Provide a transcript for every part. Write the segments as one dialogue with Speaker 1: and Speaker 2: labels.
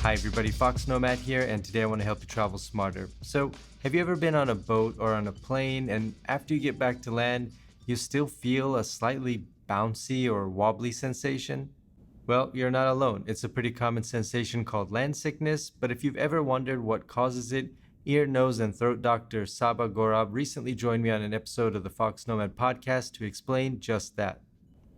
Speaker 1: Hi everybody, foXnoMad here, and today I want to help you travel smarter. So, have you ever been on a boat or on a plane, and after you get back to land, you still feel a slightly bouncy or wobbly sensation? Well, you're not alone. It's a pretty common sensation called land sickness, but if you've ever wondered what causes it, ear, nose, and throat doctor Saba Gorab recently joined me on an episode of the foXnoMad podcast to explain just that.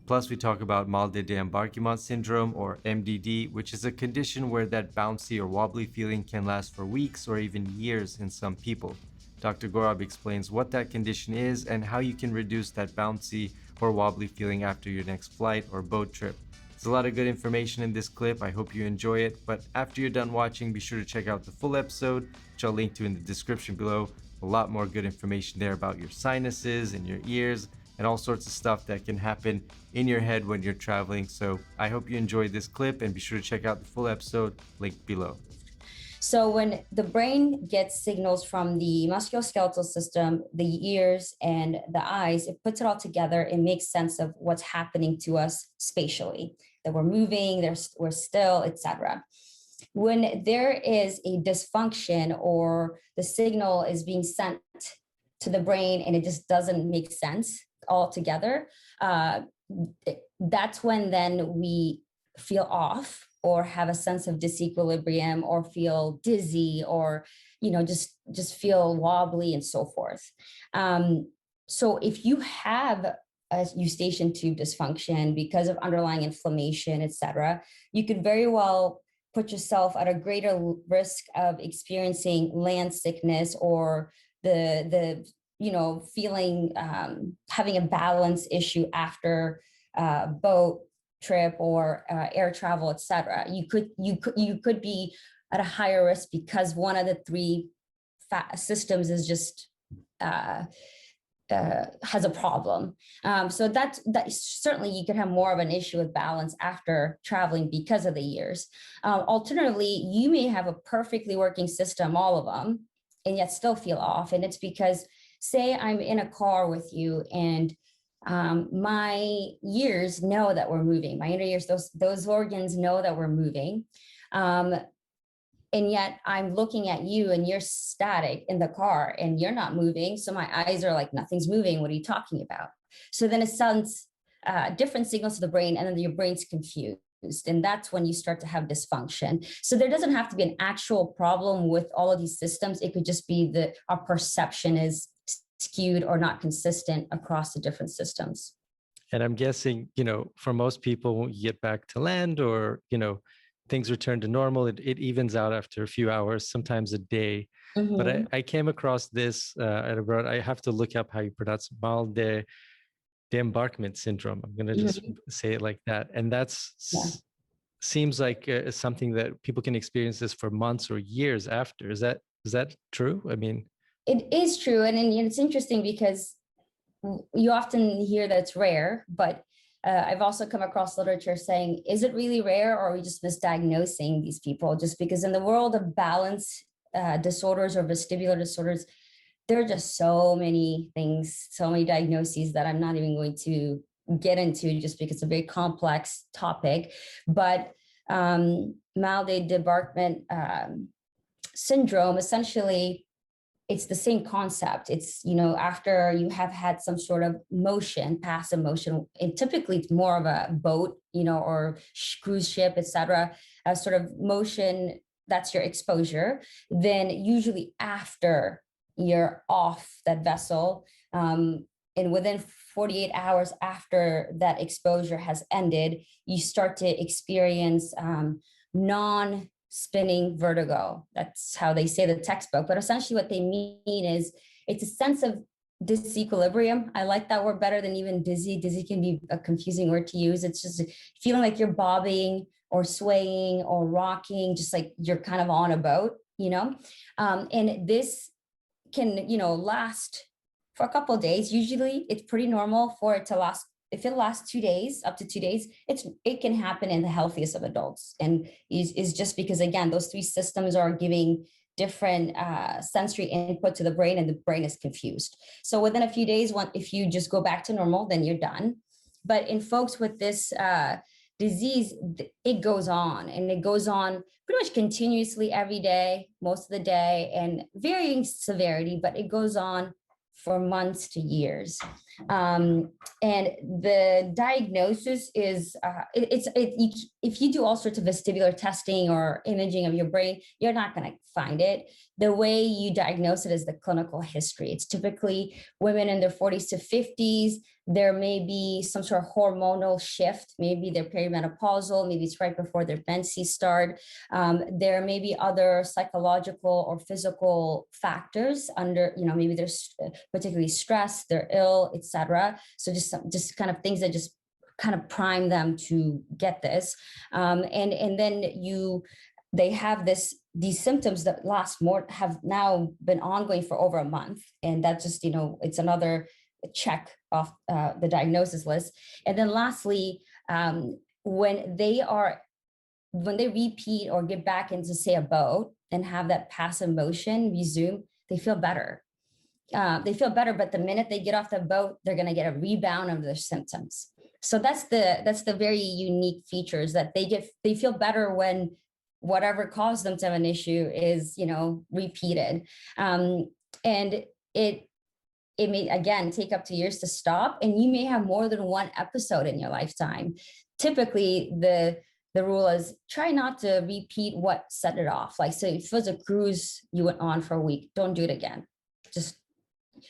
Speaker 1: Plus, we talk about Mal de Débarquement Syndrome, or MDD, which is a condition where that bouncy or wobbly feeling can last for weeks or even years in some people. Dr. Gorab explains what that condition is and how you can reduce that bouncy or wobbly feeling after your next flight or boat trip. There's a lot of good information in this clip. I hope you enjoy it. But after you're done watching, be sure to check out the full episode, which I'll link to in the description below. A lot more good information there about your sinuses and your ears and all sorts of stuff that can happen in your head when you're traveling. So I hope you enjoyed this clip, and be sure to check out the full episode, linked below.
Speaker 2: So when the brain gets signals from the musculoskeletal system, the ears and the eyes, it puts it all together and makes sense of what's happening to us spatially, that we're moving, we're still, etc. When there is a dysfunction or the signal is being sent to the brain and it just doesn't make sense altogether, that's when then we feel off or have a sense of disequilibrium or feel dizzy or just feel wobbly and so forth. So if you have a eustachian tube dysfunction because of underlying inflammation, etc., you could very well put yourself at a greater risk of experiencing land sickness or the feeling having a balance issue after boat trip or air travel, etc. You could be at a higher risk because one of the three systems is just has a problem. So that certainly you could have more of an issue with balance after traveling because of the ears. Alternatively, you may have a perfectly working system, all of them, and yet still feel off. And it's because, say I'm in a car with you and my ears know that we're moving. My inner ears, those organs know that we're moving. And yet I'm looking at you and you're static in the car and you're not moving. So my eyes are like, nothing's moving. What are you talking about? So then it sends different signals to the brain, and then your brain's confused. And that's when you start to have dysfunction. So there doesn't have to be an actual problem with all of these systems. It could just be that our perception is skewed or not consistent across the different systems.
Speaker 1: And I'm guessing, for most people, when you get back to land or, things return to normal, it evens out after a few hours, sometimes a day. Mm-hmm. But I came across this at abroad. I have to look up how you pronounce Mal de Débarquement Syndrome. I'm going to just say it like that. And seems like something that people can experience this for months or years after. Is that true? I mean,
Speaker 2: it is true. And it's interesting because you often hear that it's rare, but I've also come across literature saying, is it really rare, or are we just misdiagnosing these people? Just because in the world of balance disorders or vestibular disorders, there are just so many things, so many diagnoses that I'm not even going to get into just because it's a very complex topic. But Mal de Débarquement Syndrome, essentially, it's the same concept. It's, after you have had some sort of motion, passive motion, and typically it's more of a boat, or cruise ship, etc., a sort of motion, that's your exposure. Then usually after you're off that vessel, and within 48 hours after that exposure has ended, you start to experience non-spinning vertigo. That's how they say the textbook. But essentially what they mean is it's a sense of disequilibrium. I like that word better than even dizzy. Dizzy can be a confusing word to use. It's just feeling like you're bobbing or swaying or rocking, just like you're kind of on a boat, and this can, last for a couple of days. Usually it's pretty normal for it to last. If it lasts 2 days, up to 2 days, it can happen in the healthiest of adults. And is just because, again, those three systems are giving different sensory input to the brain, and the brain is confused. So within a few days, if you just go back to normal, then you're done. But in folks with this disease, it goes on, and it goes on pretty much continuously every day, most of the day, and varying severity, but it goes on for months to years. And the diagnosis is if you do all sorts of vestibular testing or imaging of your brain, you're not going to find it. The way you diagnose it is the clinical history. It's typically women in their 40s to 50s. There may be some sort of hormonal shift. Maybe they're perimenopausal. Maybe it's right before their menses start. There may be other psychological or physical factors under, maybe there's particularly stress, they're ill, etc. So just kind of things that just kind of prime them to get this. And then they have these symptoms that have now been ongoing for over a month. And that just, it's another check off the diagnosis list. And then lastly, when they repeat or get back into, say, a boat and have that passive motion resume, they feel better. But the minute they get off the boat, they're going to get a rebound of their symptoms. So that's the very unique features, that they feel better when whatever caused them to have an issue is, repeated. And it may, again, take up to years to stop, and you may have more than one episode in your lifetime. Typically, the rule is try not to repeat what set it off. Like, so if it was a cruise you went on for a week, don't do it again. Just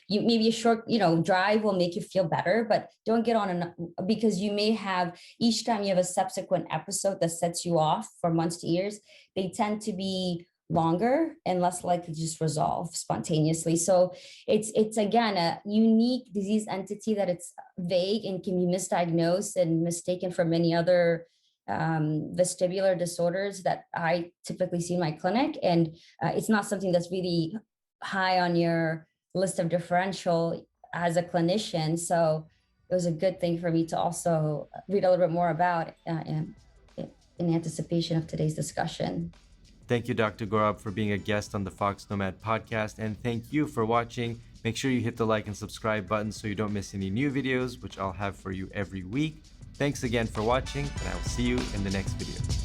Speaker 2: maybe a short, drive will make you feel better, but don't get on because you may have, each time you have a subsequent episode that sets you off for months to years, they tend to be longer and less likely to just resolve spontaneously. So it's again a unique disease entity that it's vague and can be misdiagnosed and mistaken for many other vestibular disorders that I typically see in my clinic. And it's not something that's really high on your list of differential as a clinician. So it was a good thing for me to also read a little bit more about in anticipation of today's discussion.
Speaker 1: Thank you, Dr. Gorab, for being a guest on the foXnoMad podcast, and thank you for watching. Make sure you hit the like and subscribe button so you don't miss any new videos, which I'll have for you every week. Thanks again for watching, and I will see you in the next video.